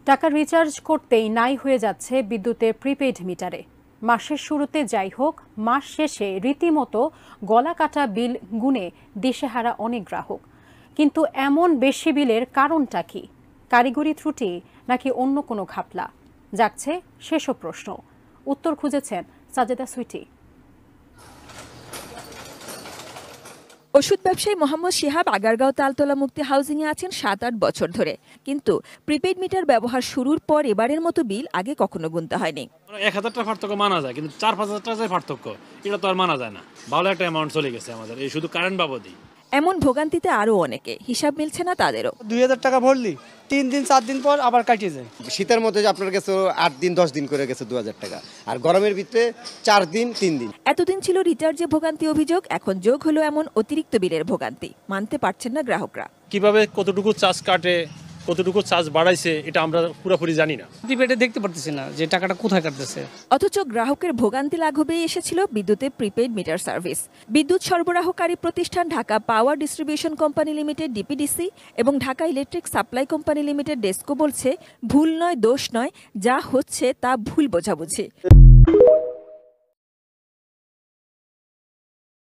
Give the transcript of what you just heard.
টাকা রিচার্জ করতেই নাই হয়ে যাচ্ছে বিদ্যুতের প্রিপেইড মিটারে। মাসের শুরুতে যাই হোক, মাস শেষে রীতিমতো গলা কাটা বিল গুনে দিশেহারা অনেক গ্রাহক। কিন্তু এমন বেশি বিলের কারণটা কি? কারিগরি ত্রুটি নাকি অন্য কোনো ঘাপলা? জাগছে সেসব প্রশ্ন। উত্তর খুঁজেছেন সাজেদা সুইটি। ওষুধ ব্যবসায়ী মোহাম্মদ শিহাব আগারগাঁও তালতলা মুক্তি হাউজিংয়ে আছেন 7-8 বছর ধরে, কিন্তু প্রিপেইড মিটার ব্যবহার শুরুর পর এবারের মতো বিল আগে কখনো গুনতে হয়নি। 1000 টাকা পার্থক্য মানা যায়, কিন্তু 4-5 হাজার টাকা পার্থক্য এটা তো আর মানা যায় না। ভালো একটা অ্যামাউন্ট চলে গেছে আমাদের এই শুধু কারেন্ট বাবদই। এমন ভোগান্তিতে আরও অনেকে, হিসাব মিলছে না তাদেরও। 2000 টাকা ভরলি 3 দিন 4 দিন পর আবার কাটিয়ে যায়। শীতের মধ্যে আপনার কাছে 8 দিন 10 দিন করে গেছে 2000 টাকা, আর গরমের ভিতরে 4 দিন 3 দিন। এতদিন ছিল রিচার্জে ভোগান্তি অভিযোগ, এখন যোগ হলো এমন অতিরিক্ত বিলের ভোগান্তি। মানতে পারছেন না গ্রাহকরা। কিভাবে কতটুকু চার্জ কাটে, কতটুকু চার্জ বাড়াইছে এটা আমরা পুরোপুরি জানি না। প্রিপেডে দেখতে পারতেছি না যে টাকাটা কোথায় কাটতেছে। অথচ গ্রাহকের ভোগান্তি লাঘবেই এসেছিল বিদ্যুতের প্রিপেইড মিটার সার্ভিস। বিদ্যুৎ সরবরাহকারী প্রতিষ্ঠান Dhaka power distribution company limited DPDC এবং Dhaka electric supply company limited DESCO বলছে, ভুল নয়, দোষ নয়, যা হচ্ছে তা ভুল বোঝাবুঝি।